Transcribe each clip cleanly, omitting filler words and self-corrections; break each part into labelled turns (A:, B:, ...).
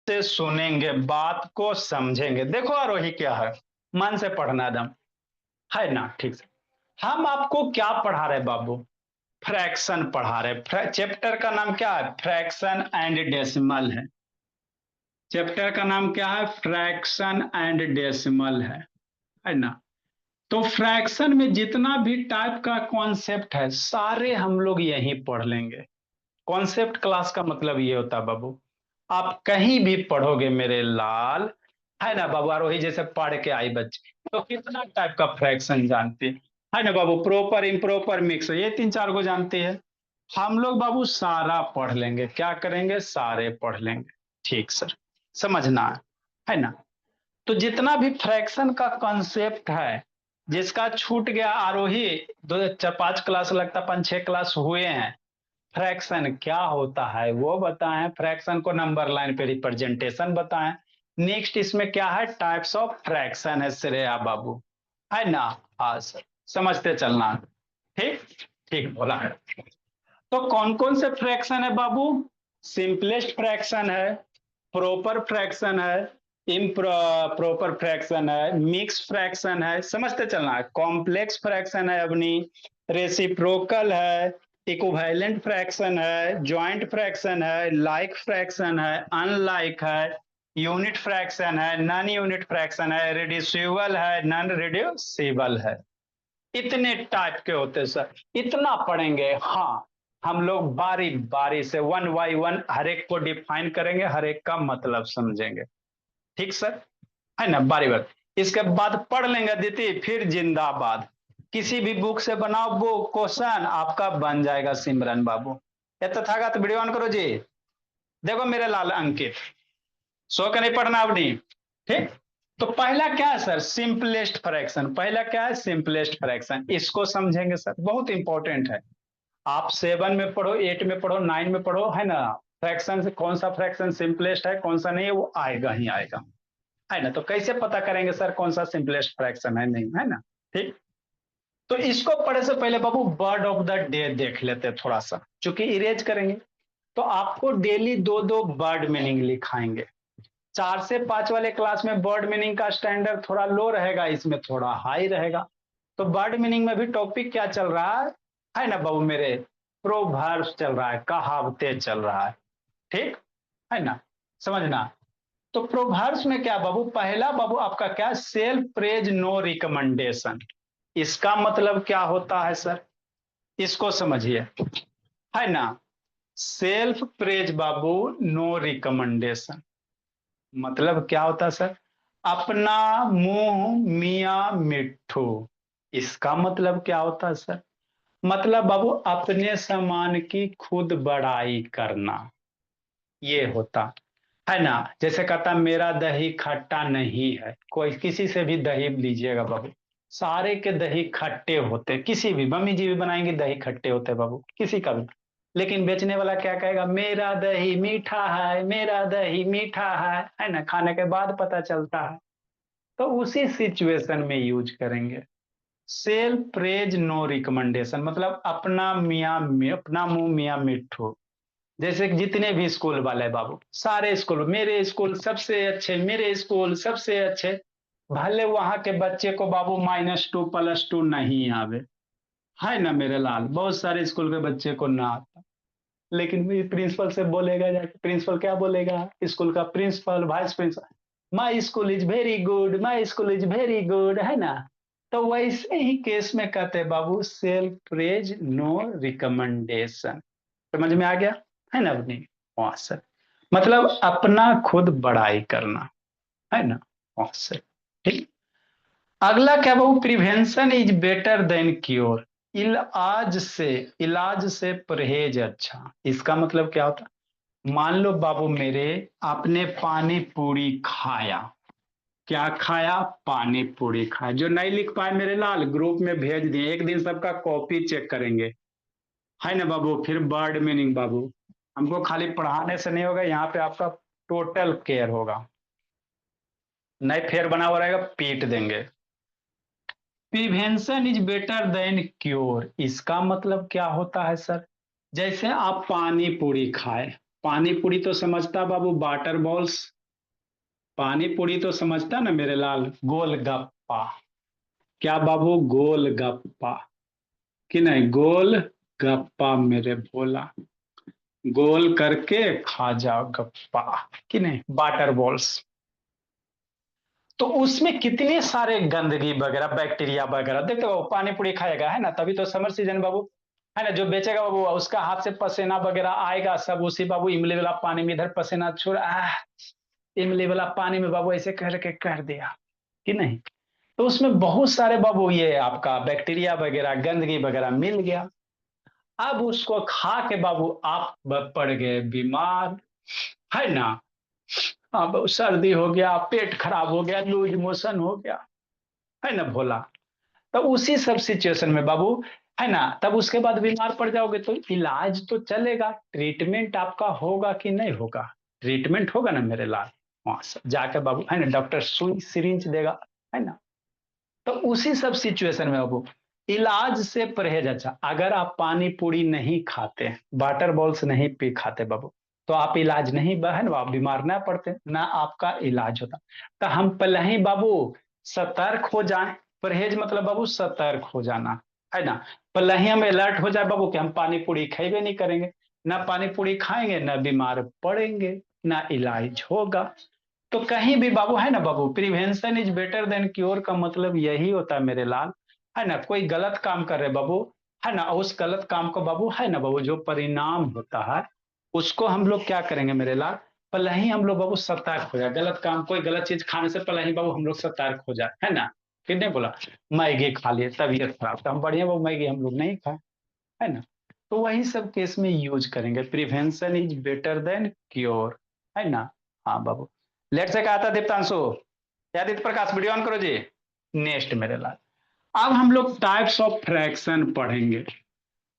A: से सुनेंगे, बात को समझेंगे। देखो आरोही क्या है, मन से पढ़ना एकदम, है ना? ठीक से। हम आपको क्या पढ़ा रहे बाबू? फ्रैक्शन पढ़ा रहे। चैप्टर का नाम क्या है? फ्रैक्शन एंड डेसिमल है। चैप्टर का नाम क्या है? फ्रैक्शन एंड डेसिमल है ना? तो फ्रैक्शन में जितना भी टाइप का कॉन्सेप्ट है सारे हम लोग यहीं पढ़ लेंगे। कॉन्सेप्ट क्लास का मतलब ये होता है बाबू, आप कहीं भी पढ़ोगे मेरे लाल, है ना बाबू? आरोही जैसे पढ़ के आई बच्चे तो कितना टाइप का फ्रैक्शन जानती है ना बाबू? प्रॉपर इम्प्रॉपर मिक्स, ये तीन चार को जानती है। हम लोग बाबू सारा पढ़ लेंगे। क्या करेंगे? सारे पढ़ लेंगे। ठीक सर, समझना है ना? तो जितना भी फ्रैक्शन का कॉन्सेप्ट है, जिसका छूट गया आरोही, दो चार पांच क्लास लगता, पांच छह क्लास हुए हैं। फ्रैक्शन क्या होता है वो बताएं, फ्रैक्शन को नंबर लाइन पे रिप्रेजेंटेशन बताएं। नेक्स्ट इसमें क्या है? टाइप्स ऑफ फ्रैक्शन है श्रेया बाबू, है ना? हाँ सर, समझते चलना। ठीक, ठीक बोला है। तो कौन कौन से फ्रैक्शन है बाबू? सिंपलेस्ट फ्रैक्शन है, प्रॉपर फ्रैक्शन है, इम्प्रॉपर फ्रैक्शन है, मिक्स फ्रैक्शन है, समझते चलना है। कॉम्प्लेक्स फ्रैक्शन है अपनी, रेसिप्रोकल है, इक्विवेलेंट फ्रैक्शन है, जॉइंट फ्रैक्शन है, लाइक फ्रैक्शन है, अनलाइक है, यूनिट फ्रैक्शन है, नॉन यूनिट फ्रैक्शन है, रिड्यूसिबल है, नॉन रिड्यूसिबल है। इतने टाइप के होते सर, इतना पढ़ेंगे। हाँ, हम लोग बारी बारी से वन बाई वन हर एक को डिफाइन करेंगे, हर एक का मतलब समझेंगे। ठीक सर, है ना? बारी बारी इसके बाद पढ़ लेंगे दीदी, फिर जिंदाबाद। किसी भी बुक से बनाओ वो क्वेश्चन आपका बन जाएगा सिमरन बाबू। ये तथागत वीडियो ऑन करो जी। देखो मेरे लाल अंकित, सो के नहीं पढ़ना अपनी। ठीक, तो पहला क्या है सर? Simplest fraction. पहला क्या है? Simplest fraction. इसको समझेंगे सर, बहुत इंपॉर्टेंट है। आप सेवन में पढ़ो, एट में पढ़ो, नाइन में पढ़ो, है ना? फ्रैक्शन से कौन सा फ्रैक्शन सिंपलेस्ट है कौन सा नहीं है वो आएगा ही आएगा, है ना? तो कैसे पता करेंगे सर कौन सा सिंपलेस्ट फ्रैक्शन है नहीं, है ना? ठीक, तो इसको पढ़े से पहले बाबू वर्ड ऑफ द डे देख लेते हैं थोड़ा सा, चूंकि इरेज करेंगे तो आपको डेली दो दो वर्ड मीनिंग लिखाएंगे। चार से पांच वाले क्लास में वर्ड मीनिंग का स्टैंडर्ड थोड़ा लो रहेगा, इसमें थोड़ा हाई रहेगा। तो वर्ड मीनिंग में भी टॉपिक क्या चल रहा है ना बाबू मेरे? प्रोवर्ब्स चल रहा है, कहावतें चल रहा है। ठीक, है ना? समझना। तो प्रोवर्ब्स में क्या बाबू? पहला बाबू आपका क्या? Self praise no recommendation. इसका मतलब क्या होता है सर? इसको समझिए, है ना? सेल्फ प्रेज बाबू नो रिकमेंडेशन मतलब क्या होता है सर? अपना मुंह मियाँ मिट्ठू। इसका मतलब क्या होता है सर? मतलब बाबू अपने सामान की खुद बड़ाई करना, ये होता है ना? जैसे कहता मेरा दही खट्टा नहीं है, कोई किसी से भी दही लीजिएगा बाबू, सारे के दही खट्टे होते हैं। किसी भी मम्मी जी भी बनाएंगे दही खट्टे होते हैं बाबू, किसी का भी। लेकिन बेचने वाला क्या कहेगा? मेरा दही मीठा है, मेरा दही मीठा है ना? खाने के बाद पता चलता है। तो उसी सिचुएशन में यूज करेंगे। सेल्फ प्रेज नो रिकमेंडेशन मतलब अपना मियाँ, अपना मुंह मियाँ मिट्ठू। जैसे कि जितने भी स्कूल वाले बाबू, सारे स्कूल, मेरे स्कूल सबसे अच्छे, मेरे स्कूल सबसे अच्छे, भले वहां के बच्चे को बाबू -2 +2 नहीं आवे, है ना मेरे लाल? बहुत सारे स्कूल के बच्चे को ना आता, लेकिन प्रिंसिपल से बोलेगा जाके, प्रिंसिपल क्या बोलेगा? स्कूल का principal, vice principal, my school is very good, my school is very good, है ना? तो वैसे ही केस में कहते हैं बाबू सेल्फ प्रेज नो रिकमेंडेशन। समझ में आ गया, है ना अपनी? वहां से मतलब अपना खुद बड़ाई करना, है ना? वहां से। ठीक, अगला क्या बाबू? Prevention is better than cure. इलाज से परहेज अच्छा। इसका मतलब क्या होता? मान लो बाबू मेरे, आपने पानी पूरी खाया। क्या खाया? पानी पूरी खाया। जो नहीं लिख पाए मेरे लाल ग्रुप में भेज दिए, एक दिन सबका कॉपी चेक करेंगे, है ना बाबू? फिर वर्ड मीनिंग बाबू, हमको खाली पढ़ाने से नहीं होगा, यहाँ पे आपका टोटल केयर होगा। नहीं फेर बना हुआ रहेगा पीट देंगे। Prevention is better than cure. इसका मतलब क्या होता है सर? जैसे आप पानी पूरी खाए, पानी पूरी तो समझता बाबू वाटर बॉल्स, पानी पूरी तो समझता ना मेरे लाल, गोलगप्पा। क्या बाबू, गोलगप्पा कि नहीं, गोल गप्पा मेरे भोला, गोल करके खा जाओ गप्पा कि नहीं, वाटर बॉल्स। तो उसमें कितने सारे गंदगी वगैरह बैक्टीरिया वगैरह, देखते हो पानी पूरी खाएगा है ना, तभी तो समर सीजन बाबू, है ना, जो बेचेगा बाबू उसका हाथ से पसीना वगैरह आएगा, सब उसी बाबू इमली वाला पानी में, इधर पसीना छोड़ इमली वाला पानी में बाबू ऐसे करके कर दिया कि नहीं। तो उसमें बहुत सारे बाबू ये आपका बैक्टीरिया वगैरह गंदगी वगैरह मिल गया। अब उसको खा के बाबू आप पड़ गए बीमार, है ना। अब सर्दी हो गया, पेट खराब हो गया, लूज मोशन हो गया, है ना भोला। तब उसी सब सिचुएशन में बाबू, है ना, तब उसके बाद बीमार पड़ जाओगे तो इलाज तो चलेगा, ट्रीटमेंट आपका होगा कि नहीं होगा, ट्रीटमेंट होगा ना मेरे लाल। वहां से जाके बाबू, है ना, डॉक्टर सुई सिरिंज देगा, है ना। तो उसी सब सिचुएशन में बाबू इलाज से परहेज अच्छा, अगर आप पानी पूरी नहीं खाते, वाटर बॉल्स नहीं पी खाते बाबू, तो आप इलाज नहीं बहन, आप बीमार ना पड़ते ना आपका इलाज होता। तो हम पहले ही बाबू सतर्क हो जाएं, परहेज मतलब बाबू सतर्क हो जाना, है ना। पहले ही हम अलर्ट हो जाए बाबू कि हम पानी पूरी खाएंगे नहीं करेंगे, ना पानी पूरी खाएंगे ना बीमार पड़ेंगे ना इलाज होगा। तो कहीं भी बाबू, है ना बाबू, prevention is better than cure का मतलब यही होता है मेरे लाल, है ना। कोई गलत काम कर रहे बाबू, है ना, उस गलत काम को बाबू, है ना बाबू, जो परिणाम होता है उसको हम लोग क्या करेंगे मेरे लाल, पहले ही हम लोग बाबू सतर्क हो जाए, गलत काम कोई गलत चीज खाने से पहले ही बाबू हम लोग सतर्क हो जाए, है ना। कितने बोला मैगी खा लिए तबीयत खराब, तो हम बढ़िया बाबू मैगी हम लोग नहीं खाए, है ना। तो वही सब केस में यूज करेंगे, prevention is better than cure, है ना। हाँ बाबू, लेट से कहा था दीप्तांशु, आदित्य प्रकाश वीडियो ऑन करो जी। नेक्स्ट मेरे लाल, अब हम लोग टाइप्स ऑफ फ्रैक्शन पढ़ेंगे।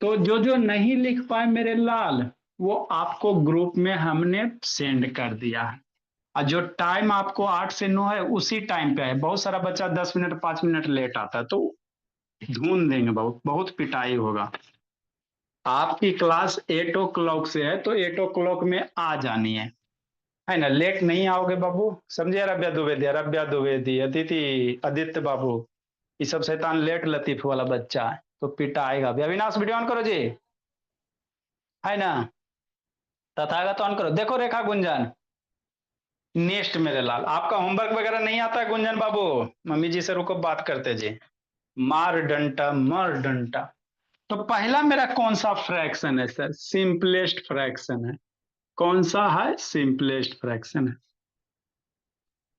A: तो जो जो नहीं लिख पाए मेरे लाल, वो आपको ग्रुप में हमने सेंड कर दिया है, और जो टाइम आपको 8 से 9 है उसी टाइम पे है। बहुत सारा बच्चा 10 मिनट 5 मिनट लेट आता है, तो ढूंढ देंगे, बहुत बहुत पिटाई होगा। आपकी क्लास 8 o'clock से है तो 8 o'clock में आ जानी है ना। लेट नहीं आओगे बाबू, समझे, रब्या द्विवेदी अदिति, आदित्य बाबू, ये सब शैतान लेट लतीफ वाला बच्चा है तो पिटाएगा भी। अविनाश वीडियो ऑन करो जी, है ना। तथागत ऑन करो, देखो रेखा गुंजन। नेक्स्ट मेरे लाल, आपका होमवर्क वगैरह नहीं आता है गुंजन बाबू, मम्मी जी से रुको बात करते जी। मार डंटा मर डंटा। तो पहला मेरा कौन सा फ्रैक्शन है सर, सिंपलेस्ट फ्रैक्शन है। कौन सा है, सिंपलेस्ट फ्रैक्शन है।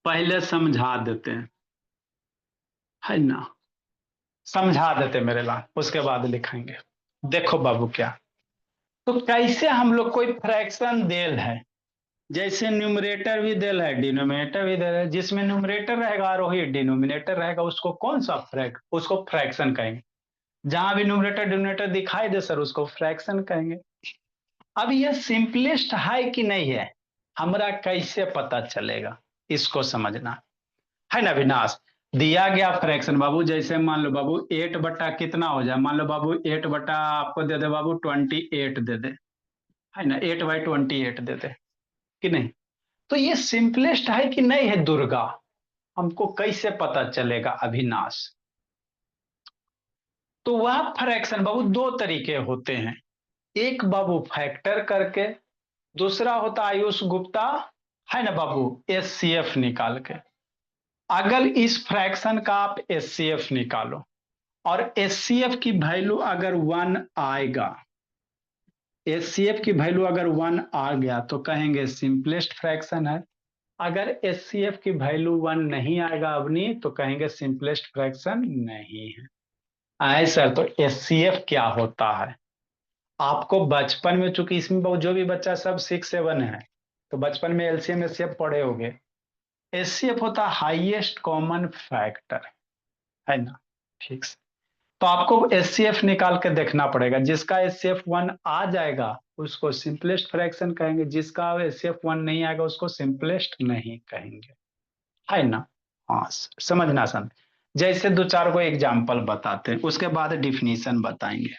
A: पहले समझा देते हैं, है ना, समझा देते मेरे लाल, उसके बाद लिखेंगे। देखो बाबू क्या, तो कैसे हम लोग कोई फ्रैक्शन देल है, जैसे न्यूमरेटर भी देल है डिनोमिनेटर भी देल है, जिसमें न्यूमरेटर रहेगा और वही डिनोमिनेटर रहेगा उसको कौन सा उसको फ्रैक्शन कहेंगे। जहां भी न्यूमरेटर डिनोमिनेटर दिखाई दे सर उसको फ्रैक्शन कहेंगे। अब ये सिंपलेस्ट है कि नहीं है, हमरा कैसे पता चलेगा, इसको समझना, है ना विनाश। दिया गया फ्रैक्शन बाबू, जैसे मान लो बाबू 8 बटा कितना हो जाए, मान लो बाबू 8 बटा आपको दे दे बाबू 28 दे दे, है ना, 8/28 दे दे कि नहीं। तो ये सिंपलेस्ट है कि नहीं है दुर्गा, हमको कैसे पता चलेगा अविनाश। तो वह फ्रैक्शन बाबू दो तरीके होते हैं, एक बाबू फैक्टर करके, दूसरा होता आयुष गुप्ता, है ना बाबू, एचसीएफ निकाल के। अगर इस फ्रैक्शन का आप एचसीएफ निकालो और एचसीएफ की वैल्यू अगर 1 आएगा, एचसीएफ की वैल्यू अगर 1 आ गया तो कहेंगे सिंपलेस्ट फ्रैक्शन है। अगर एचसीएफ की वैल्यू 1 नहीं आएगा अवनी तो कहेंगे सिंपलेस्ट फ्रैक्शन नहीं है। आए सर, तो एचसीएफ क्या होता है, आपको बचपन में, चूंकि इसमें जो भी बच्चा सब 6 7 है तो बचपन में एलसीएम एचसीएफ पढ़े होंगे। एचसीएफ होता है हाईएस्ट कॉमन फैक्टर, है ना, ठीक से। तो आपको एचसीएफ निकाल के देखना पड़ेगा, जिसका एचसीएफ 1 आ जाएगा उसको सिंपलेस्ट फ्रैक्शन कहेंगे, जिसका एचसीएफ 1 नहीं आएगा उसको सिंपलेस्ट नहीं कहेंगे, है ना। हाँ समझना सन, जैसे दो चार को एग्जाम्पल बताते हैं उसके बाद डिफिनीशन बताएंगे,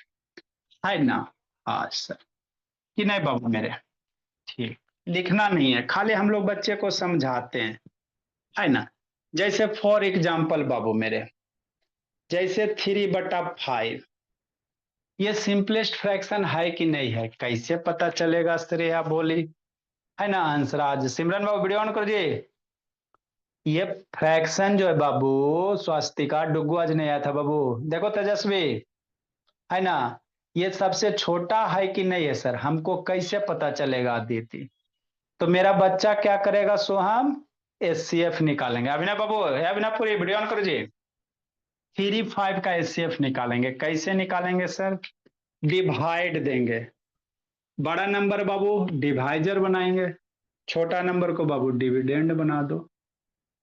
A: है ना। हाँ सर, कि नहीं बाबू मेरे, ठीक। लिखना नहीं है, खाली हम लोग बच्चे को समझाते हैं, है ना। जैसे फॉर एग्जाम्पल बाबू मेरे, जैसे 3/5, ये सिंपलेस्ट फ्रैक्शन है कि नहीं है, कैसे पता चलेगा श्रेया बोली, है ना। आंसर आज सिमरन बाबू वीडियो ऑन कर जी। ये फ्रैक्शन जो है बाबू, स्वास्तिका डुगू आज नहीं आया था बाबू, देखो तेजस्वी, है ना। ये सबसे छोटा है कि नहीं है सर, हमको कैसे पता चलेगा अदिति। तो मेरा बच्चा क्या करेगा सोहम, एचसीएफ निकालेंगे। अभिनव बाबू, अभिनव पूरी वीडियो ऑन करो जी। 3/5 का एचसीएफ निकालेंगे, कैसे निकालेंगे सर, डिवाइड देंगे। बड़ा नंबर बाबू डिवाइजर बनाएंगे, छोटा नंबर को बाबू डिविडेंड बना दो।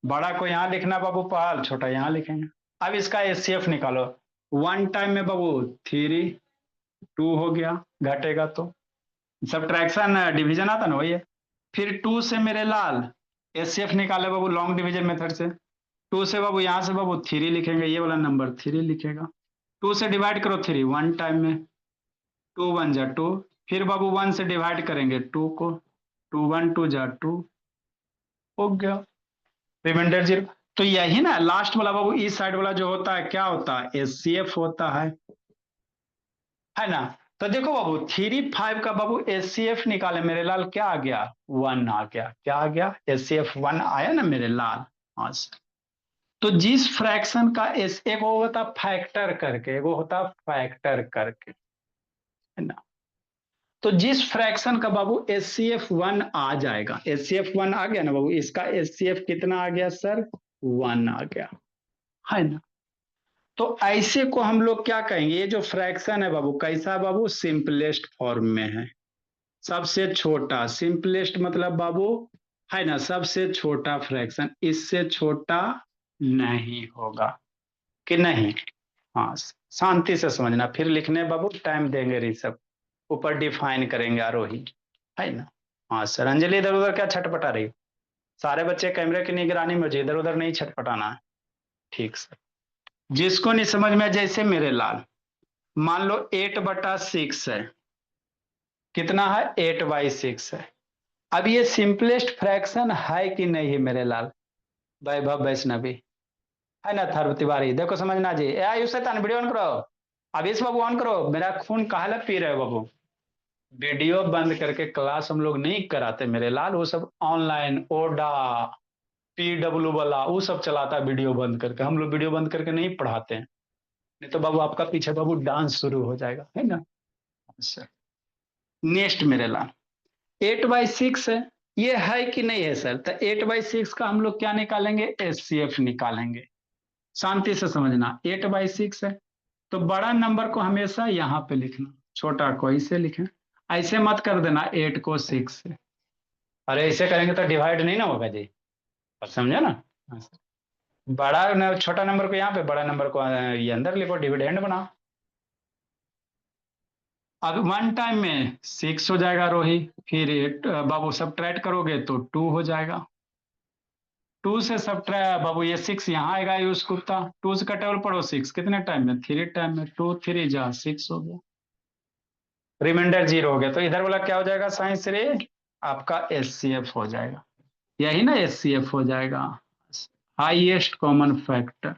A: बड़ा को यहां लिखना बाबू पहल, छोटा यहां लिखेंगे। अब इसका एचसीएफ निकालो। वन टाइम में बाबू 3, 2 हो गया, घटेगा तो सब्ट्रैक्शन डिवीजन आता ना वही है। फिर 2 से मेरे लाल एचसीएफ निकाले बाबू लॉन्ग डिवीजन मेथड से। 2 से बाबू यहां से बाबू 3 लिखेंगे, ये वाला नंबर 3 लिखेगा। 2 से डिवाइड करो 3 वन टाइम में, 2 1 जा 2। फिर बाबू 1 से डिवाइड करेंगे 2 को, 2 1 2 जा 2, हो गया रिमाइंडर 0। तो यही ना लास्ट वाला बाबू, इस साइड वाला जो होता है क्या होता है, एचसीएफ होता है ना। तो देखो बाबू 3/5 का बाबू एचसीएफ निकाले मेरे लाल, क्या आ गया, 1 आ गया। क्या आ गया, एचसीएफ 1 आया ना मेरे लाल। हाँ सर। तो जिस फ्रैक्शन का एस, एक वो होता फैक्टर करके, वो होता फैक्टर करके, है ना। तो जिस फ्रैक्शन का बाबू एचसीएफ 1 आ जाएगा, एचसीएफ 1 आ गया ना बाबू, इसका एचसीएफ कितना आ गया सर, 1 आ गया, है ना। तो ऐसे को हम लोग क्या कहेंगे, ये जो फ्रैक्शन है बाबू कैसा है बाबू, सिंपलेस्ट फॉर्म में है, सबसे छोटा। सिंपलेस्ट मतलब बाबू, है ना, सबसे छोटा फ्रैक्शन, इससे छोटा नहीं होगा कि नहीं। हाँ, शांति से समझना, फिर लिखने बाबू टाइम देंगे ऋषभ, ऊपर डिफाइन करेंगे आरोही, है ना। हाँ सर। अंजलि इधर उधर क्या छटपटा रही हो? सारे बच्चे कैमरे की निगरानी में, इधर उधर नहीं छटपटाना है। ठीक सर। जिसको नहीं समझ में, जैसे मेरे लाल, मान लो 8/6 है, कितना है, 8/6 है। अब ये सिंपलेस्ट फ्रैक्शन है कि नहीं है मेरे लाल, वैभव वैष्णवी, है ना, थर्व तिवारी, देखो समझना जी। ए आयुष शैतान वीडियो ऑन करो, अभीश बाबू ऑन करो। मेरा खून काहे ला पी रहे हो बाबू, वीडियो बंद करके क्लास हम लोग नहीं कराते मेरे लाल, वो सब ऑनलाइन ओडा पीडब्ल्यू वाला वो सब चलाता है वीडियो बंद करके, हम लोग वीडियो बंद करके नहीं पढ़ाते हैं। नहीं तो बाबू आपका पीछे बाबू डांस शुरू हो जाएगा, है ना। अच्छा, नेक्स्ट मेरे लाल 8/6 है, ये है कि नहीं है सर, तो 8/6 का हम लोग क्या निकालेंगे, एचसीएफ निकालेंगे। शांति से समझना, 8/6 है, तो बड़ा नंबर को हमेशा यहाँ पे लिखना, छोटा को ऐसे लिखें। ऐसे मत कर देना 8 को 6 से, अरे ऐसे करेंगे तो डिवाइड नहीं ना होगा जी, और समझे ना। बड़ा छोटा नंबर को यहाँ पे, बड़ा नंबर को ये अंदर लिखो, डिविडेंड बनाओ। अब वन टाइम में 6 हो जाएगा रोही, फिर बाबू सब ट्रैट करोगे तो 2 हो जाएगा। 2 से सब बाबू ये 6 यहाँ आएगा, यूज गुप्ता 2 से का टेबल पढ़ो, 6 कितने टाइम में, 3 टाइम में, 2 3 जा 6 हो गया, रिमाइंडर 0 हो गया। तो इधर वाला क्या हो जाएगा साइंस रे, आपका एचसीएफ हो जाएगा, यही ना एचसीएफ हो जाएगा, हाईएस्ट कॉमन फैक्टर,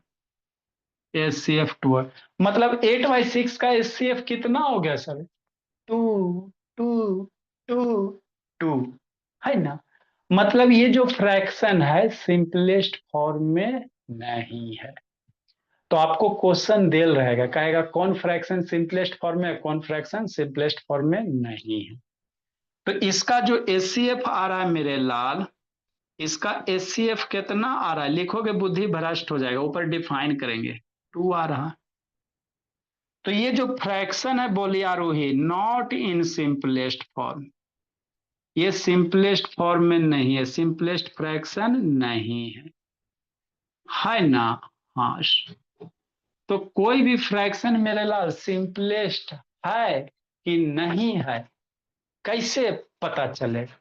A: एचसीएफ 2। मतलब 8/6 का एचसीएफ कितना हो गया सर, 2 2 2 है ना। मतलब ये जो फ्रैक्शन है सिंपलेस्ट फॉर्म में नहीं है। तो आपको क्वेश्चन देल रहेगा, कहेगा कौन फ्रैक्शन सिंपलेस्ट फॉर्म में, कौन फ्रैक्शन सिंपलेस्ट फॉर्म में नहीं है। तो इसका जो एचसीएफ आ रहा है मेरे लाल, इसका एचसीएफ कितना आ रहा है, लिखोगे बुद्धि भ्रष्ट हो जाएगा, ऊपर डिफाइन करेंगे, 2 आ रहा। तो ये जो फ्रैक्शन है बोली आरोही, नॉट इन सिंपलेस्ट फॉर्म, ये सिंपलेस्ट फॉर्म में नहीं है, सिंपलेस्ट फ्रैक्शन नहीं है ना। हाँ, तो कोई भी फ्रैक्शन मेरे लाल सिंपलेस्ट है कि नहीं है, कैसे पता चलेगा।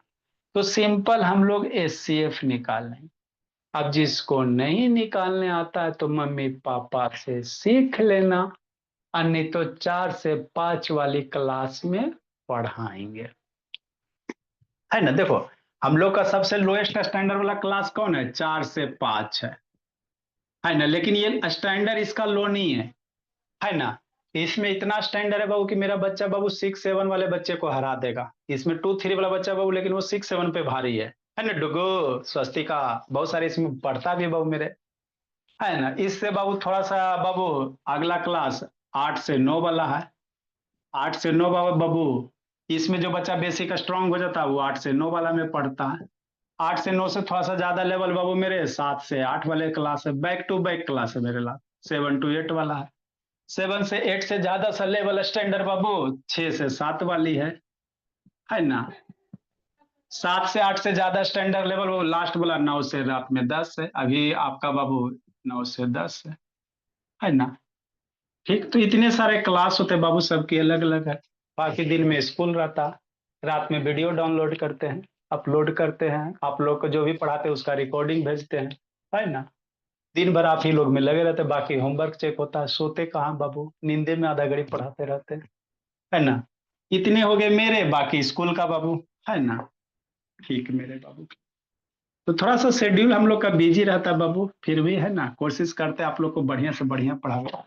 A: तो सिंपल हम लोग एचसीएफ निकाल लेंगे। अब जिसको नहीं निकालने आता है तो मम्मी पापा से सीख लेना, अन्य तो 4 से 5 वाली क्लास में पढ़ाएंगे, है ना। देखो हम लोग का सबसे लोएस्ट स्टैंडर्ड वाला क्लास कौन है? 4 से 5 है ना। लेकिन ये स्टैंडर्ड इसका लो नहीं है ना। इसमें इतना स्टैंडर्ड है बाबू कि मेरा बच्चा बाबू 6 7 वाले बच्चे को हरा देगा। इसमें 2 3 वाला बच्चा बाबू, लेकिन वो 6 7 पे भारी है ना। डुगो स्वस्तिका बहुत सारे इसमें पढ़ता भी है बाबू मेरे, है ना। इससे बाबू थोड़ा सा बाबू अगला क्लास 8 से 9 वाला है। 8 से 9 बाबू, इसमें जो बच्चा बेसिक स्ट्रांग हो जाता है वो 8 से 9 वाला में पढ़ता है। 8 से 9 से थोड़ा सा ज्यादा लेवल बाबू मेरे 7 से 8 वाले क्लास है। बैक टू बैक क्लास है मेरे लाल। 7 to 8 वाला है। 7 से 8 से ज्यादा सा लेवल स्टैंडर्ड बाबू 6 से 7 वाली है ना। 7 से 8 से ज्यादा स्टैंडर्ड लेवल वो लास्ट वाला 9 से रात में 10 है। अभी आपका बाबू 9 से 10 है ना। ठीक, तो इतने सारे क्लास होते हैं बाबू, सबकी अलग अलग है। बाकी दिन में स्कूल रहता, रात में वीडियो डाउनलोड करते हैं, अपलोड करते हैं। आप लोग को जो भी पढ़ाते हैं उसका रिकॉर्डिंग भेजते हैं, है ना। दिन भर आप ही लोग में लगे रहते हैं, बाकी होमवर्क चेक होता है। सोते कहाँ बाबू, नींदे में आधा घड़ी पढ़ाते रहते हैं, है ना। इतने हो गए मेरे, बाकी स्कूल का बाबू, है ना। ठीक मेरे बाबू, तो थोड़ा सा शेड्यूल हम लोग का बिजी रहता है बाबू, फिर भी है ना कोशिश करते हैं आप लोग को बढ़िया से बढ़िया पढ़ाओ।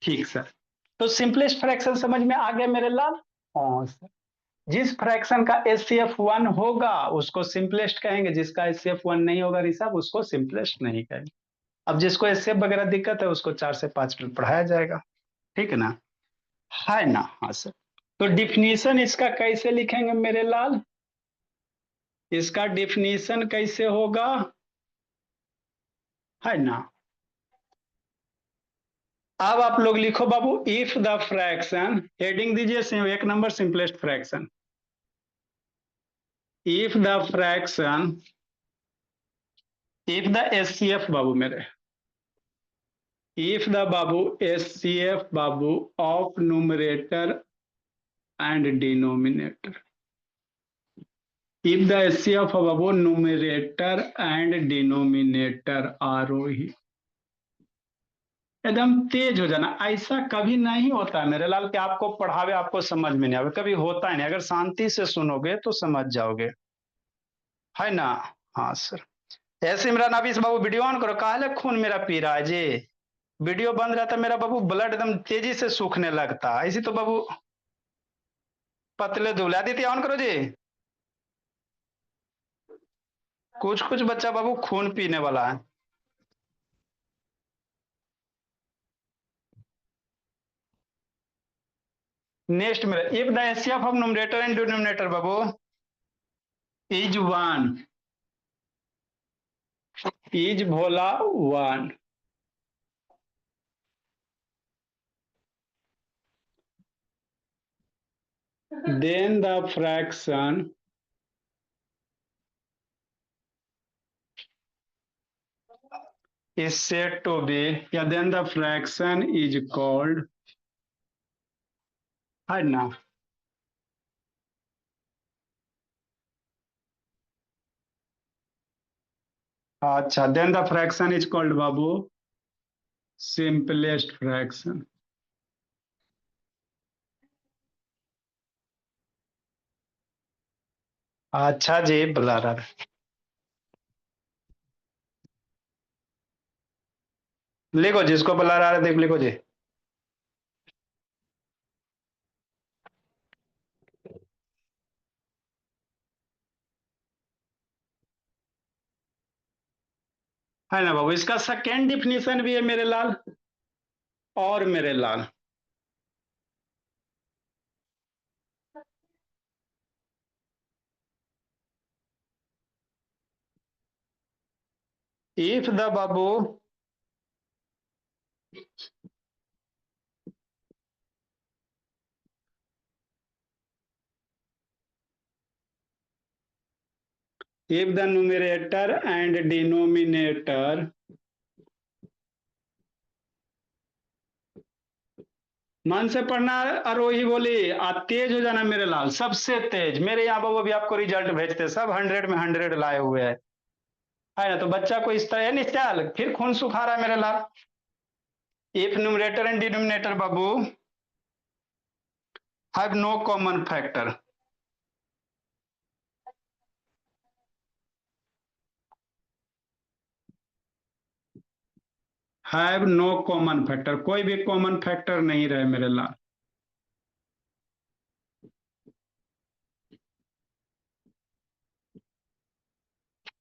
A: ठीक सर। तो सिंपलेस्ट फ्रैक्शन समझ में आ गया मेरे लाल? हाँ सर। जिस फ्रैक्शन का HCF 1 होगा उसको सिंपलेस्ट कहेंगे, जिसका HCF 1 नहीं होगा ऋषभ उसको सिंपलेस्ट नहीं कहेंगे। अब जिसको HCF वगैरह दिक्कत है उसको 4 से 5 में पढ़ाया जाएगा, ठीक है ना। है ना, हाँ सर। तो डिफिनीशन इसका कैसे लिखेंगे मेरे लाल? इसका डिफिनीशन कैसे होगा, है ना। अब आप लोग लिखो बाबू, इफ द फ्रैक्शन, हेडिंग दीजिए 1 number simplest fraction. If the fraction, if the HCF बाबू मेरे, if the babu HCF babu of numerator and denominator, if the HCF of babu numerator and denominator आरोही, एकदम तेज हो जाना। ऐसा कभी नहीं होता है मेरे लाल कि आपको पढ़ावे आपको समझ में नहीं आवे, कभी होता ही नहीं। अगर शांति से सुनोगे तो समझ जाओगे, है ना। हाँ सर। ऐसे मेरा नाभिस बाबू वीडियो ऑन करो, काहे खून मेरा पी रहा है जी। वीडियो बंद रहता मेरा बाबू, ब्लड एकदम तेजी से सूखने लगता है। इसी तो बाबू पतले दुबले। आदित्य ऑन करो जी। कुछ कुछ बच्चा बाबू खून पीने वाला है। नेक्स्ट में if the HCF of numerator and denominator Babu is 1, is Bhola 1, then the fraction is said to be, या then the fraction is called, है ना। अच्छा, then the fraction is called Babu simplest fraction। अच्छा जी, बुला रहा, लिखो जिसको बुला रहा है, देख लिखो जी। है ना बाबू, इसका सेकेंड डिफिनीशन भी है मेरे लाल, और मेरे लाल इफ द बाबू, if the numerator and denominator, मन से पढ़ना। आरोही बोली तेज हो जाना मेरे लाल, सबसे तेज। मेरे यहाँ बाबू भी आपको रिजल्ट भेजते, सब 100 में 100 लाए हुए हैं, है ना। तो बच्चा को इस तरह है निश्चल, फिर खून सुखा रहा है मेरे लाल। इफ न्यूमरेटर एंड डिनोमिनेटर बाबू have no common factor, have no common factor, कोई भी कॉमन फैक्टर नहीं रहे मेरे लाल।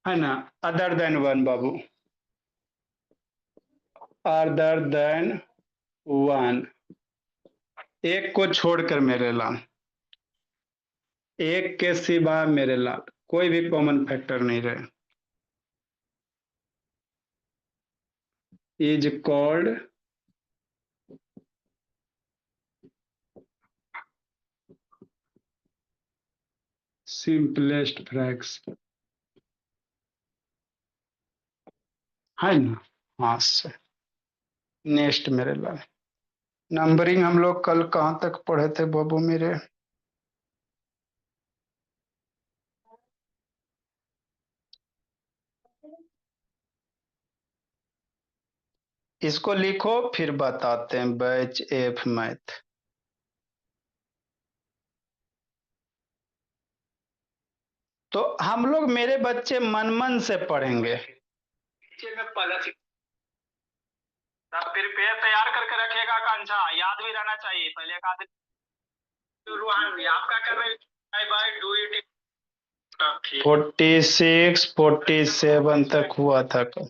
A: है ना, अदर देन वन बाबू, अदर देन वन, एक को छोड़कर मेरे लाल, एक के सिवा मेरे लाल कोई भी कॉमन फैक्टर नहीं रहे। Is called simplest fraction. है ना, हाँ से नेक्स्ट मेरे लाल। नंबरिंग हम लोग कल कहाँ तक पढ़े थे बाबू मेरे? इसको लिखो फिर बताते हैं, बैच एफ मैथ। तो हम लोग, मेरे बच्चे मन मन से पढ़ेंगे। तब प्रिपेयर तैयार करके रखिएगा आकांक्षा, याद भी रहना चाहिए पहले एक आध। आपका कर रहे बाय डू इट। 46 47 तक हुआ था कल।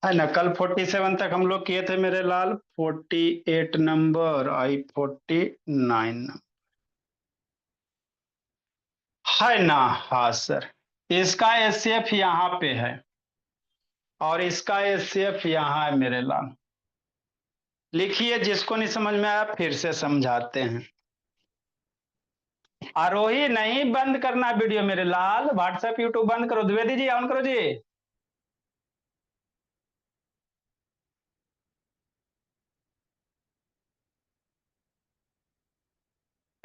A: है ना, कल 47 तक हम लोग किए थे मेरे लाल। 48 नंबर आई 49 नंबर। है ना, हाँ सर। इसका एसएफ यहाँ पे है और इसका एसएफ यहाँ है मेरे लाल। लिखिए, जिसको नहीं समझ में आया फिर से समझाते हैं। आरोही नहीं बंद करना वीडियो मेरे लाल, व्हाट्सएप यूट्यूब बंद करो, द्विवेदी जी ऑन करो जी।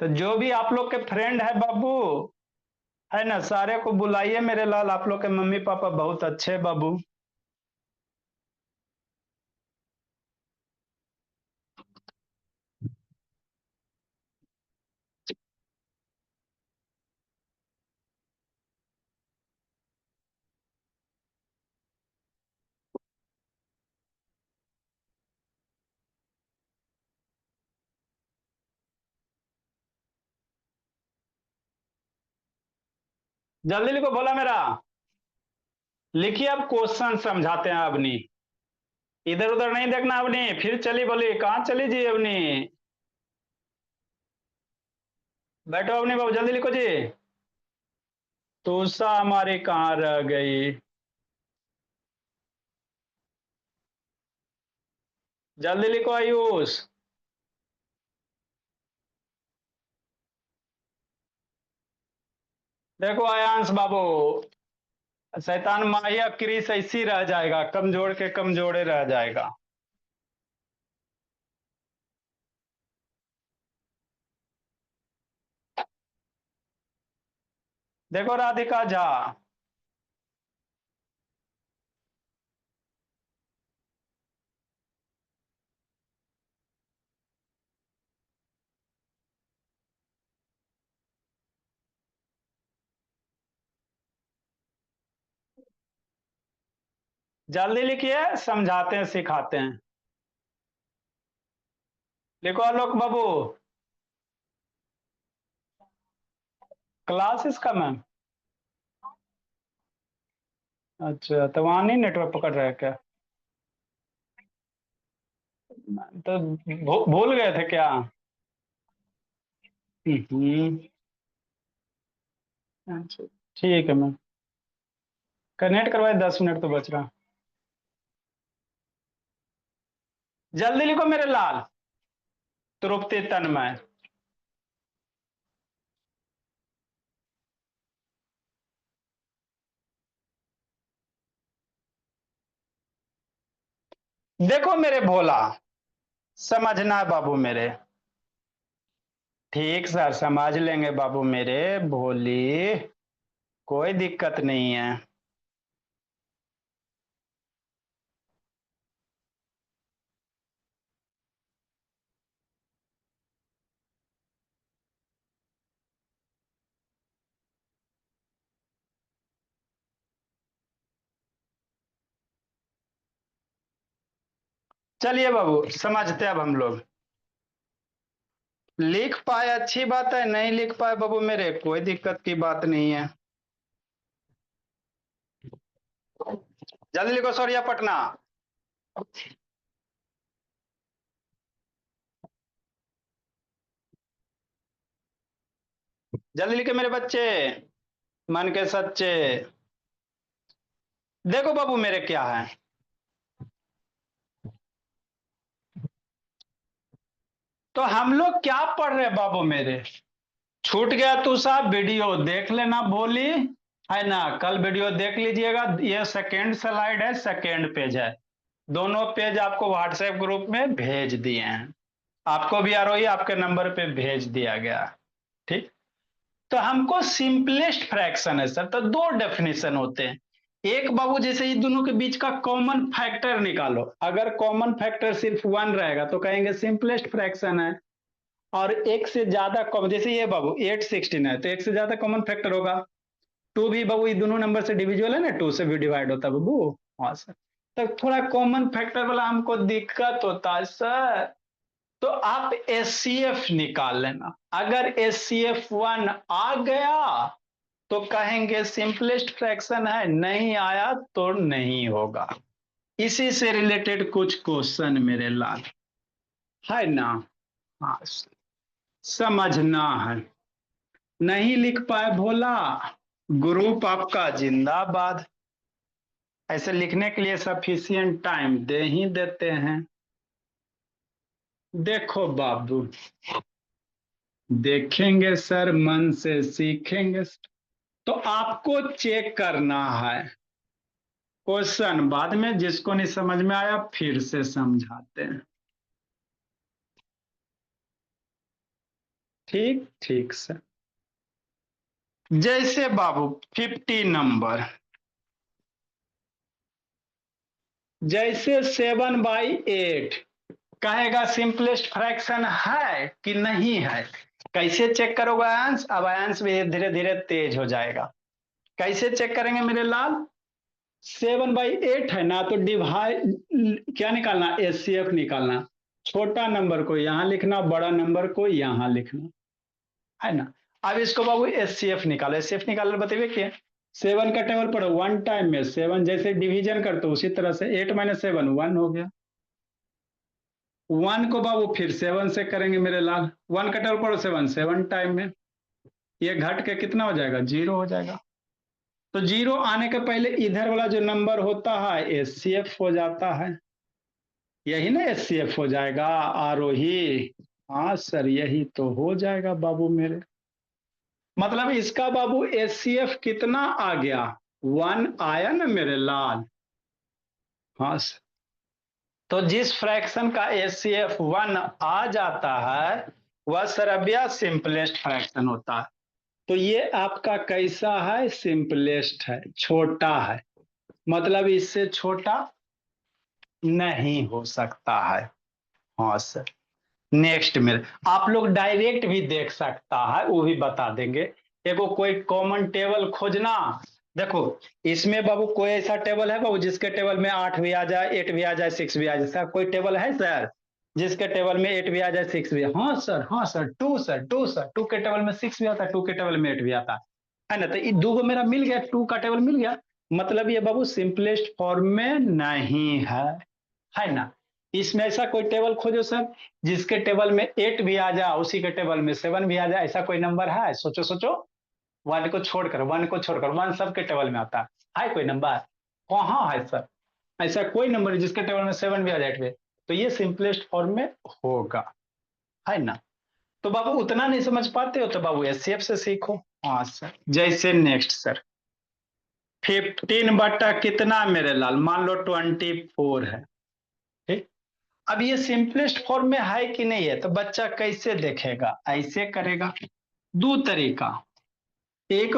A: तो जो भी आप लोग के फ्रेंड है बाबू, है ना, सारे को बुलाइए मेरे लाल। आप लोग के मम्मी पापा बहुत अच्छे हैं बाबू। जल्दी लिखो, बोला मेरा। लिखिए, अब क्वेश्चन समझाते हैं अवनी। इधर उधर नहीं देखना अवनी, फिर चली बोली, कहाँ चली जी अवनी? बैठो अवनी बाबू, जल्दी लिखो जी। तूषा हमारी कहाँ रह गई? जल्दी लिखो आयुष। देखो आयांश बाबू, शैतान माहिया क्रिस ऐसी रह जाएगा, कमजोर के कमजोरे रह जाएगा। देखो राधिका झा, जल्दी लिखिए, समझाते हैं सिखाते हैं। लिखो आलोक बाबू। क्लास इसका मैम? अच्छा, तो वहां नहीं नेटवर्क पकड़ रहा है क्या? तो भूल गए थे क्या? हम्म। अच्छा, ठीक है मैम। कनेक्ट करवाए, 10 मिनट तो बच रहा। जल्दी लिखो मेरे लाल। तृप्ति तन्मय। देखो मेरे भोला, समझना बाबू मेरे। ठीक सर, समझ लेंगे बाबू मेरे भोली, कोई दिक्कत नहीं है। चलिए बाबू समझते अब हम लोग। लिख पाए अच्छी बात है, नहीं लिख पाए बाबू मेरे कोई दिक्कत की बात नहीं है। जल्दी लिखो सौरिया पटना। जल्दी लिखे मेरे बच्चे, मन के सच्चे। देखो बाबू मेरे क्या है, तो हम लोग क्या पढ़ रहे हैं बाबू मेरे। छूट गया तो साहब वीडियो देख लेना भोली, है ना, कल वीडियो देख लीजिएगा। ये सेकेंड स्लाइड है, सेकेंड पेज है। दोनों पेज आपको व्हाट्सएप ग्रुप में भेज दिए हैं। आपको भी आरोही आपके नंबर पे भेज दिया गया। ठीक। तो हमको सिंपलेस्ट फ्रैक्शन है सर, तो दो डेफिनेशन होते हैं। एक बाबू जैसे ये दोनों के बीच का कॉमन फैक्टर निकालो, अगर कॉमन फैक्टर सिर्फ वन रहेगा तो कहेंगे सिंपलेस्ट फ्रैक्शन है। और एक से ज्यादा कॉमन, जैसे ये बाबू 816 है तो एक से ज्यादा कॉमन फैक्टर होगा। टू भी बाबू ये दोनों नंबर से डिविजिबल है ना, टू से भी डिवाइड होता है बाबू। हाँ सर। तो थोड़ा कॉमन फैक्टर वाला हमको दिक्कत होता है सर। तो आप एचसीएफ निकाल लेना, अगर एचसीएफ वन आ गया तो कहेंगे सिंपलेस्ट फ्रैक्शन है, नहीं आया तो नहीं होगा। इसी से रिलेटेड कुछ क्वेश्चन मेरे लाल, है ना। हाँ, समझना है। नहीं लिख पाए भोला, ग्रुप आपका जिंदाबाद। ऐसे लिखने के लिए सफिशिएंट टाइम दे ही देते हैं। देखो बाबू, देखेंगे सर मन से सीखेंगे। तो आपको चेक करना है क्वेश्चन, बाद में जिसको नहीं समझ में आया फिर से समझाते हैं। ठीक ठीक सर। जैसे बाबू 50 नंबर, जैसे 7/8 कहेगा सिंपलेस्ट फ्रैक्शन है कि नहीं है। कैसे चेक करोगे आंस, अब आंस भी धीरे धीरे तेज हो जाएगा। कैसे चेक करेंगे मेरे लाल। 7/8 है ना, तो डिवाइड क्या निकालना, एचसीएफ निकालना। छोटा नंबर को यहां लिखना, बड़ा नंबर को यहां लिखना, है ना। अब इसको बाबू एचसीएफ निकालो, एचसीएफ निकाल बताइए क्या। 7 का टेबल पढ़ो, वन टाइम में 7 जैसे डिवीजन करते उसी तरह से 8 - 7 1 हो गया। 1 को बाबू फिर 7 से करेंगे मेरे लाल, 1 का टेबल पढ़ो 7 7 टाइम में, ये घट के कितना हो जाएगा, 0 हो जाएगा। तो 0 आने के पहले इधर वाला जो नंबर होता है एचसीएफ हो जाता है, यही ना एचसीएफ हो जाएगा आरोही। हाँ सर यही तो हो जाएगा बाबू मेरे। मतलब इसका बाबू एचसीएफ कितना आ गया, 1 आया ना मेरे लाल। हाँ सर। तो जिस फ्रैक्शन का एचसीएफ 1 आ जाता है वह सरअब्या सिंपलेस्ट फ्रैक्शन होता है। तो ये आपका कैसा है, सिंपलेस्ट है, छोटा है, मतलब इससे छोटा नहीं हो सकता है। हाँ सर। नेक्स्ट में आप लोग डायरेक्ट भी देख सकता है, वो भी बता देंगे। देखो कोई कॉमन टेबल खोजना। देखो इसमें बाबू कोई ऐसा टेबल है बाबू जिसके टेबल में 8 भी आ जाए, 8 भी आ जाए, 6 भी आ जाए, सर कोई टेबल है सर जिसके टेबल में 8 भी आ जाए, 6 भी। हाँ सर, हाँ sir, two sir, two sir, two के टेबल में 6 भी आता है, टू के टेबल में 8 भी आता है ना। तो ये दो मेरा मिल गया, टू का टेबल मिल गया, मतलब ये बाबू सिंपलेस्ट फॉर्म में नहीं है ना। इसमें ऐसा कोई टेबल खोजो सर जिसके टेबल में 8 भी आ जाए, उसी के टेबल में 7 भी आ जाए, ऐसा कोई नंबर है, सोचो सोचो। 1 को छोड़कर, 1 को छोड़कर, 1 सबके टेबल में आता है कोई नंबर, कहाँ है सर। ऐसा कोई नंबर जिसके टेबल में 7 भी आ जाए 8 भी, तो ये सिंपलेस्ट फॉर्म में होगा, है ना। तो बाबू उतना नहीं समझ पाते हो तो बाबू एचसीएफ से सीखो। हाँ सर। जैसे नेक्स्ट सर 15 बटा कितना मेरे लाल, मान लो 24 है। ठीक। अब ये सिंपलेस्ट फॉर्म में है कि नहीं है, तो बच्चा कैसे देखेगा, ऐसे करेगा। दो तरीका, एक,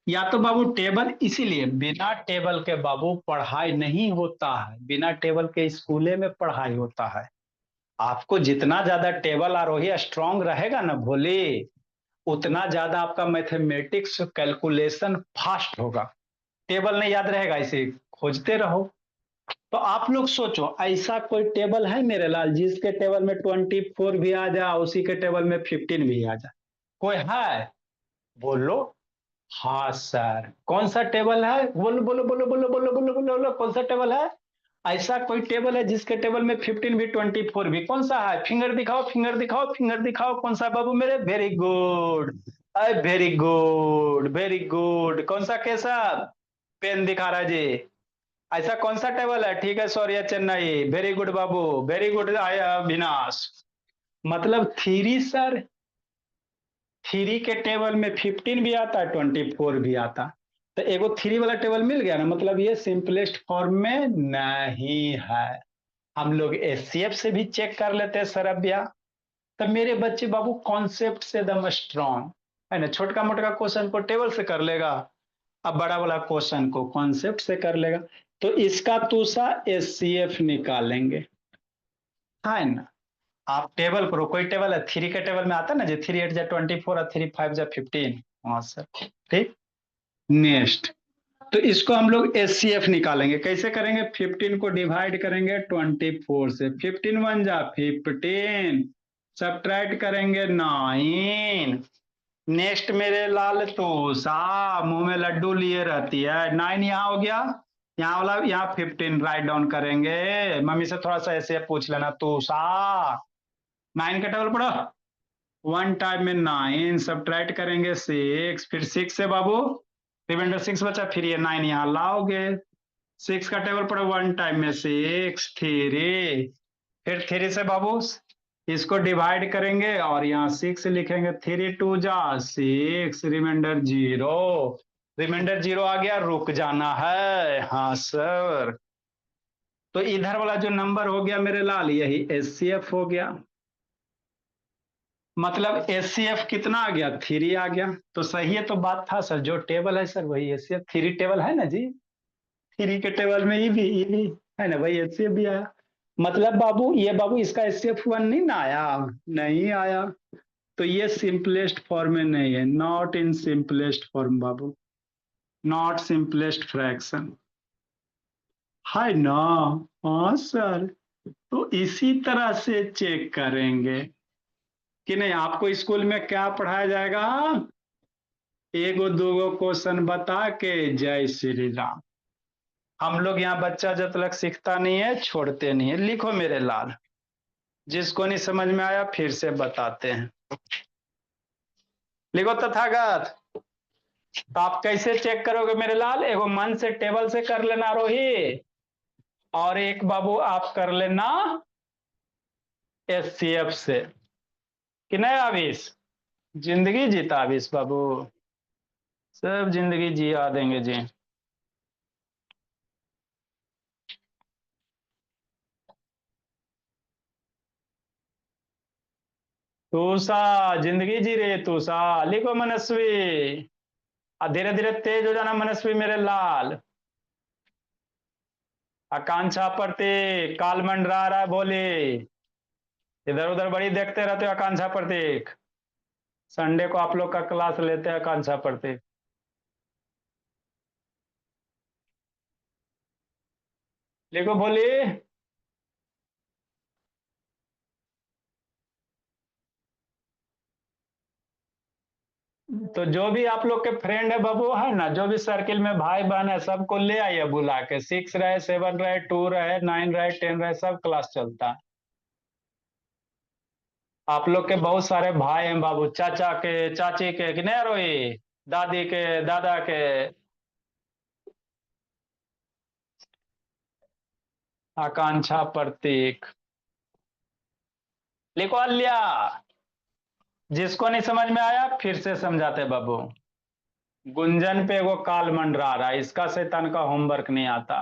A: या तो बाबू टेबल, इसीलिए बिना टेबल के बाबू पढ़ाई नहीं होता है, बिना टेबल के स्कूले में पढ़ाई होता है। आपको जितना ज्यादा टेबल आरोही स्ट्रांग रहेगा ना भोले, उतना ज्यादा आपका मैथमेटिक्स कैलकुलेशन फास्ट होगा। टेबल नहीं याद रहेगा, इसे खोजते रहो, तो आप लोग सोचो, ऐसा कोई टेबल है मेरे लाल जिसके टेबल में 24 भी आ जाए, उसी के टेबल में 15 भी आ जाए? कोई है? बोलो। हाँ सर, कौन सा टेबल है? बोलो बोलो बोलो बोलो बोलो बोलो बोलो बोलो, कौन सा टेबल है? ऐसा कोई टेबल है जिसके टेबल में 15 भी 24 भी? कौन सा है? फिंगर दिखाओ, फिंगर दिखाओ, फिंगर दिखाओ, कौन सा बाबू मेरे? वेरी गुड, अरे वेरी गुड, वेरी गुड। कौन सा केसर? पेन दिखा रहा है जी। ऐसा कौन सा टेबल है? ठीक है, सॉरी चेन्नई, वेरी गुड बाबू, वेरी गुड अविनाश। मतलब थ्री सर, थ्री के टेबल में 15 भी आता है, 24 भी आता। तो एगो थ्री वाला टेबल मिल गया ना, मतलब ये सिंपलेस्ट फॉर्म में नहीं है। हम लोग एचसीएफ से भी चेक कर लेते हैं सर अभ्या। तब मेरे बच्चे बाबू कॉन्सेप्ट से एकदम स्ट्रांग है ना, छोटका मोटका क्वेश्चन को टेबल से कर लेगा, अब बड़ा वाला क्वेश्चन को कॉन्सेप्ट से कर लेगा। तो इसका तुसा एचसीएफ निकालेंगे, है ना। आप टेबल करो, कोई टेबल है थ्री के टेबल में आता है ना जी, 3 8 जा 24 और 3 5 जा 15। हाँ सर, ठीक। नेक्स्ट, तो इसको हम लोग एचसीएफ निकालेंगे, कैसे करेंगे? 15 को डिवाइड करेंगे 24 से, 15 वन जा 15, सब्ट्रैक्ट करेंगे 9। नेक्स्ट मेरे लाल तो सा मुंह में लड्डू लिए रहती है, 9 यहाँ हो गया, यहाँ वाला यहाँ 15 राइट डाउन करेंगे। मम्मी से थोड़ा सा ऐसे पूछ लेना, तो सा 9 का टेबल पढ़ो, वन टाइम में 9 सब्ट्रैक्ट करेंगे 6, फिर 6 से बाबू रिमाइंडर 6 बचा, फिर ये 9 यहाँ लाओगे, 6 का टेबल पढ़ो, वन टाइम में 6 3, फिर 3 से बाबू इसको डिवाइड करेंगे और यहाँ 6 लिखेंगे, 3 2 जा 6, रिमाइंडर 0, रिमाइंडर 0 आ गया, रुक जाना है। हाँ सर, तो इधर वाला जो नंबर हो गया मेरे लाल, यही एचसीएफ हो गया। मतलब एचसीएफ कितना आ गया? 3 आ गया। तो सही है, तो बात था सर, जो टेबल है सर वही एचसीएफ 3 टेबल है ना जी, 3 के टेबल में ये भी है ना, वही एचसीएफ भी आया। मतलब बाबू ये बाबू इसका एचसीएफ 1 नहीं ना आया, नहीं आया। तो ये सिंपलेस्ट फॉर्म में नहीं है, not in simplest form Babu, not simplest fraction, है ना। हाँ सर, तो इसी तरह से चेक करेंगे कि नहीं। आपको स्कूल में क्या पढ़ाया जाएगा? एगो दूगो क्वेश्चन बता के जय श्री राम। हम लोग यहाँ बच्चा जब तक सीखता नहीं है छोड़ते नहीं है। लिखो मेरे लाल, जिसको नहीं समझ में आया फिर से बताते हैं। लिखो तथागत। तो आप कैसे चेक करोगे मेरे लाल? एगो मन से टेबल से कर लेना रोही, और एक बाबू आप कर लेना एचसीएफ से, कि नहीं आविश? जिंदगी जीता आविश बाबू, सब जिंदगी जिया देंगे जी। तूषा जिंदगी जी रे तूषा। लिखो मनस्वी, और धीरे धीरे तेज हो जाना मनस्वी मेरे लाल। आकांक्षा प्रतीक काल मंडरा रहा है, बोली इधर उधर बड़ी देखते रहते हो आकांक्षा प्रतीक। संडे को आप लोग का क्लास लेते हैं आकांक्षा प्रतीक। लिखो बोली। तो जो भी आप लोग के फ्रेंड है बाबू, है ना, जो भी सर्किल में भाई बहन है, सबको ले आइए बुला के, 6 रहे, 7 रहे, 2 रहे, 9 रहे, 10 रहे, सब क्लास चलता है। आप लोग के बहुत सारे भाई हैं बाबू, चाचा के, चाची के, कि नहीं रोई, दादी के, दादा के। आकांक्षा प्रतीक। लिखो अल्या। जिसको नहीं समझ में आया फिर से समझाते बाबू। गुंजन पे वो काल मंडरा रहा है, इसका शैतान का होमवर्क नहीं आता।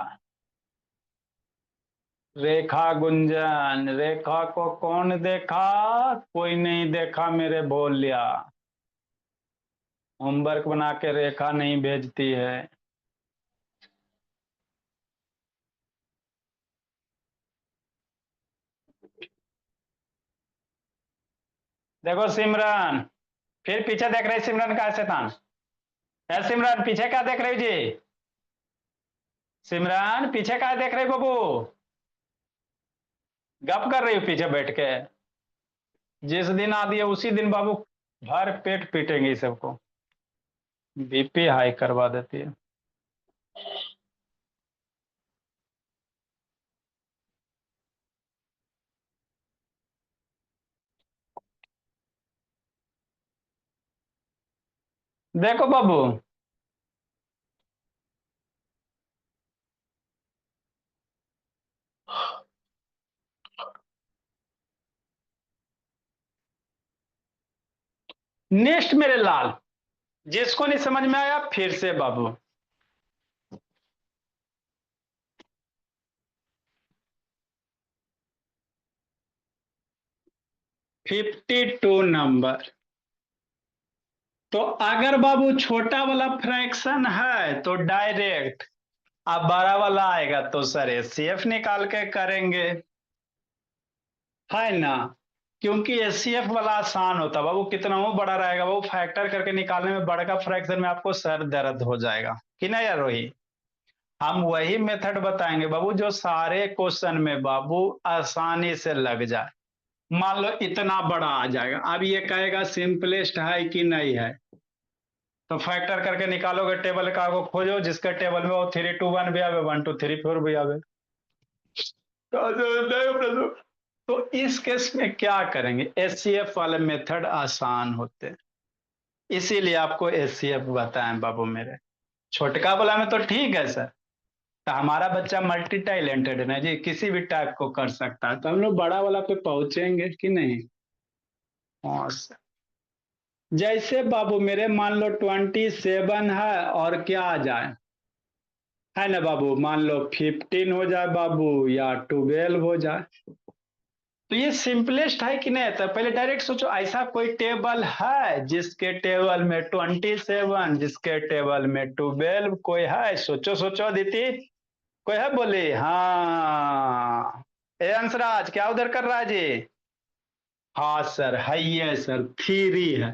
A: रेखा गुंजन, रेखा को कौन देखा? कोई नहीं देखा मेरे भोलिया। होमवर्क बना के रेखा नहीं भेजती है। देखो सिमरन, फिर पीछे देख रही, सिमरन का है शैतान। है सिमरन, पीछे क्या देख रही जी? सिमरन पीछे क्या देख रहे बाबू? गप कर रही हो पीछे बैठ के? जिस दिन आती है उसी दिन बाबू भर पेट पीटेंगे इस सबको। बीपी हाई करवा देती है। देखो बाबू, नेक्स्ट मेरे लाल, जिसको नहीं समझ में आया फिर से बाबू। 52 नंबर। तो अगर बाबू छोटा वाला फ्रैक्शन है तो डायरेक्ट, अब बड़ा वाला आएगा तो सर एचसीएफ निकाल के करेंगे, है ना? क्योंकि एचसीएफ वाला आसान होता है बाबू, कितना वो बड़ा रहेगा वो फैक्टर करके निकालने में, बड़ा का फ्रैक्शन में आपको सर दर्द हो जाएगा कि नहीं यार रोहित? हम वही मेथड बताएंगे बाबू जो सारे क्वेश्चन में बाबू आसानी से लग जाए। मान लो इतना बड़ा आ जाएगा, अब ये कहेगा सिंपलेस्ट है कि नहीं है, तो फैक्टर करके निकालोगे, टेबल का को खोजो जिसके टेबल में वो 3 2 1 भी आवे, 1 2 3 4 भी आवे। तो इस केस में क्या करेंगे, एचसीएफ वाले मेथड आसान होते हैं, इसीलिए आपको एचसीएफ बताएं बाबू मेरे। छोटका वाला में तो ठीक है सर, तो हमारा बच्चा मल्टी टैलेंटेड है ना जी, किसी भी टाइप को कर सकता है, तो हम लोग बड़ा वाला पे पहुंचेंगे कि नहीं? हाँ सर। जैसे बाबू मेरे मान लो 27 है और क्या आ जाए, है ना बाबू? मान लो 15 हो जाए बाबू या 12 हो जाए, तो ये सिंपलेस्ट है कि नहीं? तो पहले डायरेक्ट सोचो, ऐसा कोई टेबल है जिसके टेबल में 27, जिसके टेबल में 12, कोई है? सोचो सोचो दीदी, कोई है? बोले हाँ। ए अंशराज क्या उधर कर रहा है जी? हाँ सर है, ये सर थ्री है,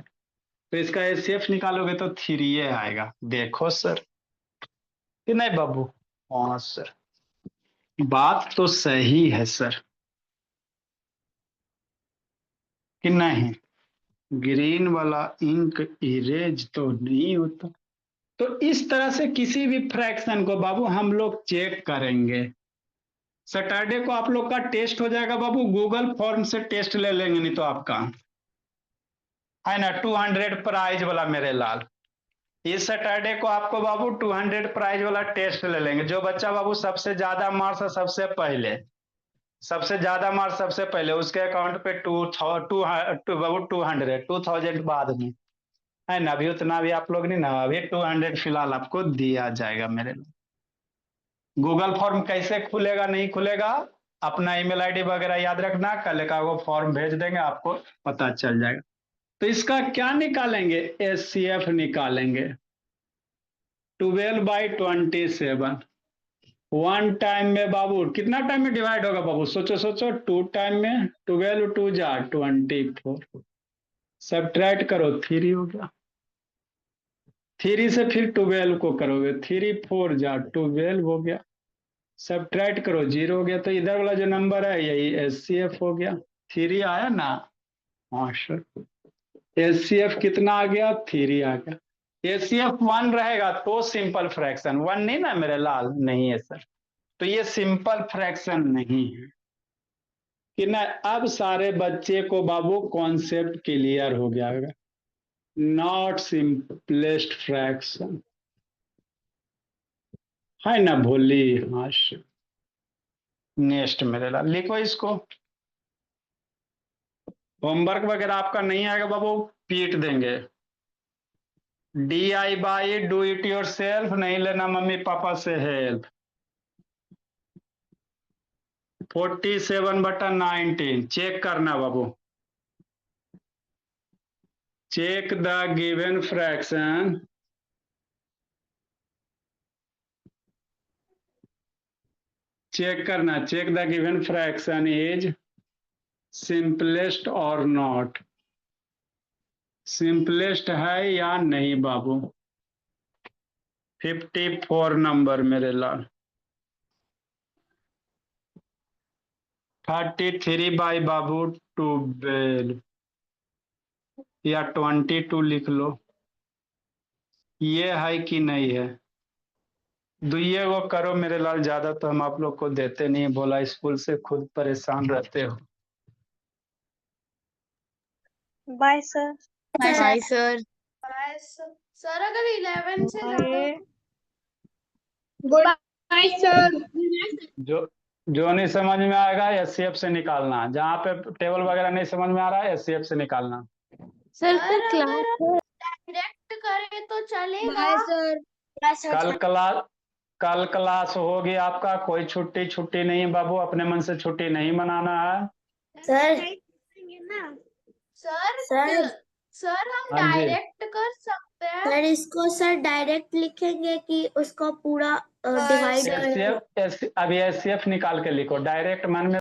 A: तो इसका एचसीएफ निकालोगे तो थ्री ये आएगा, देखो सर कि नहीं बाबू? हाँ सर, बात तो सही है सर कि नहीं? ग्रीन वाला इंक इरेज तो नहीं होता। तो इस तरह से किसी भी फ्रैक्शन को बाबू हम लोग चेक करेंगे। सैटरडे को आप लोग का टेस्ट हो जाएगा बाबू, गूगल फॉर्म से टेस्ट ले लेंगे, नहीं तो आपका है ना 200 प्राइज वाला मेरे लाल। इस सैटरडे को आपको बाबू 200 प्राइज वाला टेस्ट ले लेंगे, जो बच्चा बाबू सबसे ज्यादा मार्क्स है सबसे पहले, सबसे ज्यादा मार्क्स सबसे पहले उसके अकाउंट पे बाबू 200 बाद में, है ना? अभी उतना भी आप लोग नहीं ना, अभी 200 फिलहाल आपको दिया जाएगा मेरे लिए। गूगल फॉर्म कैसे खुलेगा नहीं खुलेगा, अपना ईमेल आईडी वगैरह याद रखना, कल का वो फॉर्म भेज देंगे आपको पता चल जाएगा। तो इसका क्या निकालेंगे, एचसीएफ निकालेंगे। 12/27 वन टाइम में बाबू कितना टाइम में डिवाइड होगा बाबू? सोचो सोचो, टू टाइम में 12 2 जा 24, सब्ट्रैक्ट करो, थ्री हो गया। थ्री से फिर 12 को करोगे, 3 4 जा 12 हो गया, सब्ट्रैक्ट करो, जीरो हो गया। तो इधर वाला जो नंबर है यही एचसीएफ हो गया, थ्री आया ना? हाँ सर, एचसीएफ कितना आ गया? थ्री आ गया। एचसीएफ वन रहेगा तो सिंपल फ्रैक्शन, वन नहीं ना मेरे लाल? नहीं है सर, तो ये सिंपल फ्रैक्शन नहीं है कि ना। अब सारे बच्चे को बाबू कॉन्सेप्ट क्लियर हो गया होगा, नॉट सिंपलेस्ट फ्रैक्शन, है ना भोली? हाँ sure। नेक्स्ट मेरे लाल लिखो इसको, होमवर्क वगैरह आपका नहीं आएगा बाबू, पीट देंगे। DIY do it yourself, नहीं लेना मम्मी पापा से हेल्प। 47/19 चेक करना बाबू, check the given fraction, check करना, check the given fraction is simplest और नॉट, सिंपलेस्ट है या नहीं बाबू? 54 नंबर मेरे लाल। 33 बाबू 12 या 22 लिख लो। ये है कि नहीं है? दुइये वो करो मेरे लाल, ज्यादा तो हम आप लोग को देते नहीं, बोला स्कूल से खुद परेशान रहते हो।
B: Bye sir.
C: Bye sir.
D: Sir अगर 11 से ज्यादा
C: गुड बाय सर।
A: जो नहीं समझ में आएगा एससीएफ से निकालना, जहाँ पे टेबल वगैरह नहीं समझ में आ रहा है एससीएफ से निकालना।
C: सर
D: अगर
C: क्लास
D: डायरेक्ट करे तो चलेगा।
C: Bye sir.
A: कल क्लास होगी आपका, कोई छुट्टी नहीं है बाबू, अपने मन से छुट्टी नहीं मनाना है।
C: सर
D: सर सर हम
A: हाँ जी।
D: डायरेक्ट कर सकते हैं।
C: सर इसको सर डायरेक्ट लिखेंगे कि उसको पूरा डिवाइड
A: एससीएफ अभी एससीएफ निकाल के लिखो, डायरेक्ट मन में